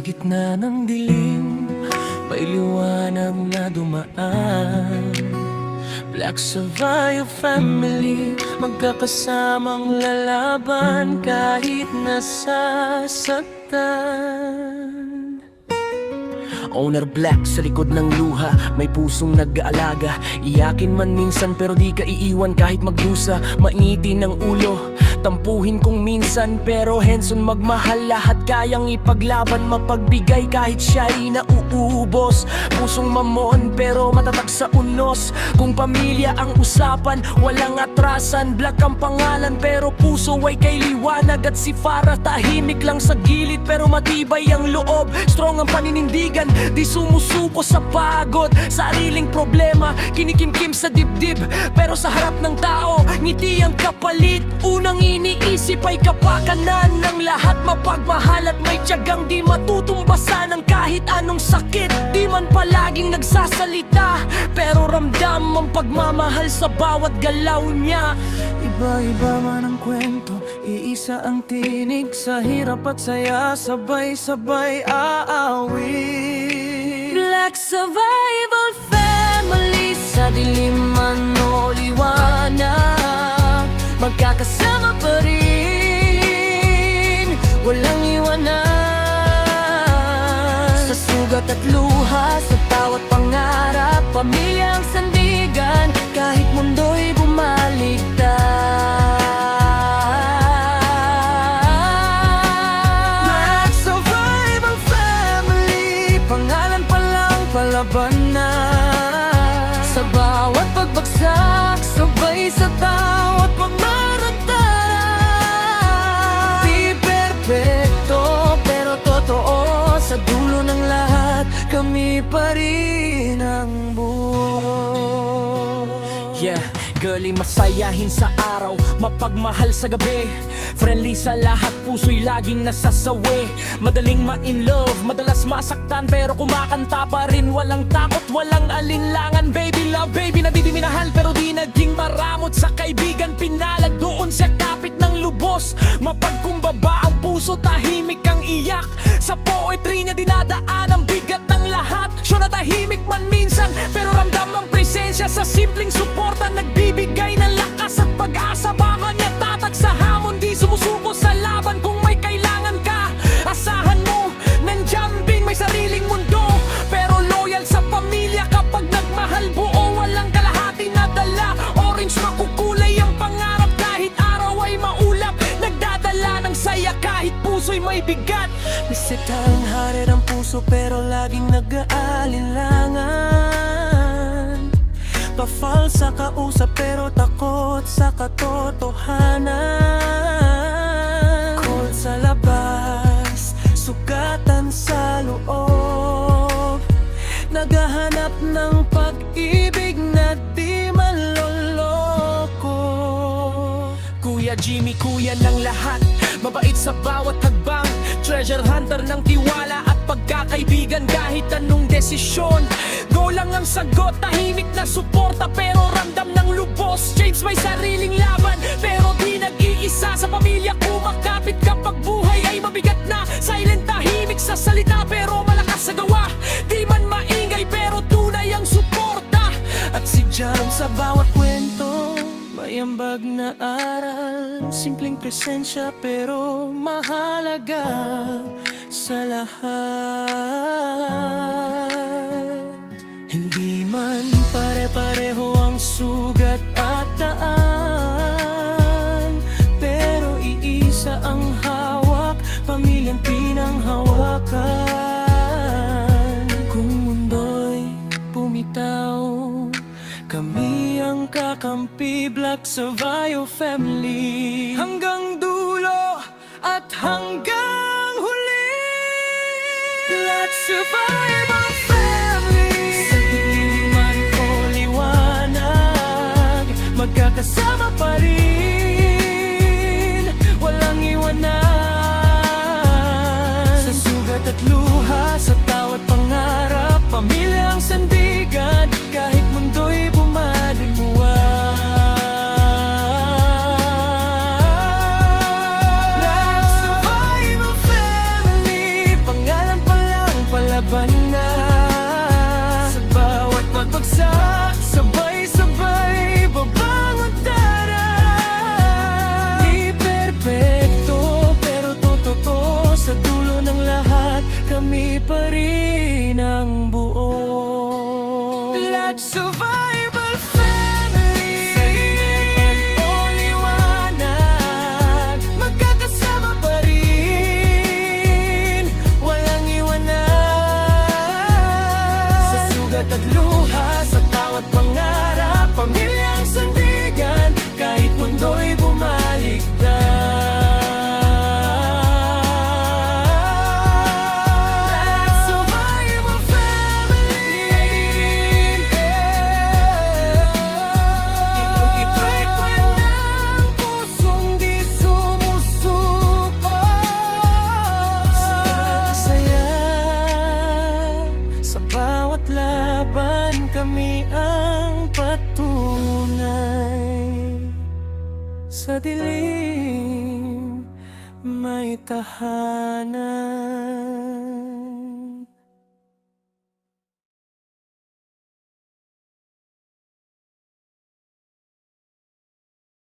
gitna ng dilim, may liwanag na dumaan. Black Savio family, magkakasamang lalaban kahit nasasaktan. Owner Black sa likod ng luha, may pusong nag-aalaga. Iyakin man minsan pero di ka iiwan kahit magdusa. Mainitin ng ulo, tampuhin kung minsan, pero Henson magmahal, lahat kayang ipaglaban. Mapagbigay kahit siya'y nauubos. Pusong mamon pero matatag sa unos. Kung pamilya ang usapan, walang atrasan. Black ang pangalan pero puso ay kay liwanag. At si Farah tahimik lang sa gilid pero matibay ang loob. Strong ang paninindigan, di sumusuko sa pagod. Sariling problema, kinikimkim sa dibdib, pero sa harap ng tao, ngiti ang kapalit. Unang iniisip ay kapakanan ng lahat. Mapagmahal at may tiyagang di matutumbasan ng kahit anong sakit. Di man palaging nagsasalita, pero ramdam ang pagmamahal sa bawat galaw niya. Iba-iba man ang kwento, iisa ang tinig. Sa hirap at saya, sabay-sabay aawit. Black Survival Family, sa dilim man o liwanag, magkakasama pa rin, walang iwanan. Sa sugat at luha, sa tawat pangarap, pamilyang sandigan, kahit mundo'y bumaligtad. Black Survival Family, pangalan pa lang, palaban na. Sa bawat pagbagsak, sabay sa tawat pagmaratara. Di perfecto, pero totoo, sa dulo ng lahat, kami pa rin ang buo. Yeah, girlie, masayahin sa araw, mapagmahal sa gabi. Friendly sa lahat, puso'y laging nasasawi. Madaling ma-in love, madalas masaktan, pero kumakanta pa rin. Walang takot, walang alinlangan. Baby love, baby na di minahal, pero di naging maramot. Sa kaibigan pinalad, doon sa kapit ng lubos. Mapagkumbaba ang puso, tahimik ang iyak. Sa poetry niya dinadaan ang bigat ng lahat. Siya na tahimik man minsan, pero ramdam ang presensya. Sa simpleng suporta, nagbibigay ng lakas at pag-asa. Baka niya tatag sa hamon, di sumusuko sa laban. Kung may kailangan ka, asahan mo, nandyan din, may sariling mundo. Pero loyal sa pamilya kapag nagmahal buo. Walang kalahati na dala, orange makukulay ang pangarap. Kahit araw ay maulap, nagdadala ng saya kahit puso'y may bigat. Nisitang harir ang puso pero laging nag-aalinlangan. Pa-fall sa kausap pero takot sa katotohanan. Cold sa labas, sugatan sa loob. Naghahanap ng pag-ibig na di manloloko. Kuya Jimmy, kuya ng lahat, mabait sa bawat hagbang. Treasure hunter ng tiwala at pagkakaibigan. Kahit anong desisyon, go lang ang sagot. Tahimik na suporta pero ramdam ng lubos. James may sariling laban pero di nag-iisa. Sa pamilya kumakapit kapag buhay ay mabigat na. Silent, tahimik sa salita pero malakas sa gawa. Di man maingay pero tunay ang suporta. At si Jaram sa bawat kwento, may ambag na aral. Simpleng presensya pero mahalaga sa lahat. Hindi man pare-pareho ang sugat at daan, pero iisa ang hawak, pamilyang pinanghawakan. Kung mundo'y bumitaw, kami ang kakampi. Black Savio Family, hanggang dulo at hanggang huli. Black Survival Family, sa dilim man o liwanag, magkakasama pa rin, walang iwanan. Sa sugat at luha, sa tawat pangarap, pamilyang sandigan, kahit mundo'y bumaligbuwan. Black Survival Family, pangalan pa kami ang patunay. Sa dilim may tahanan.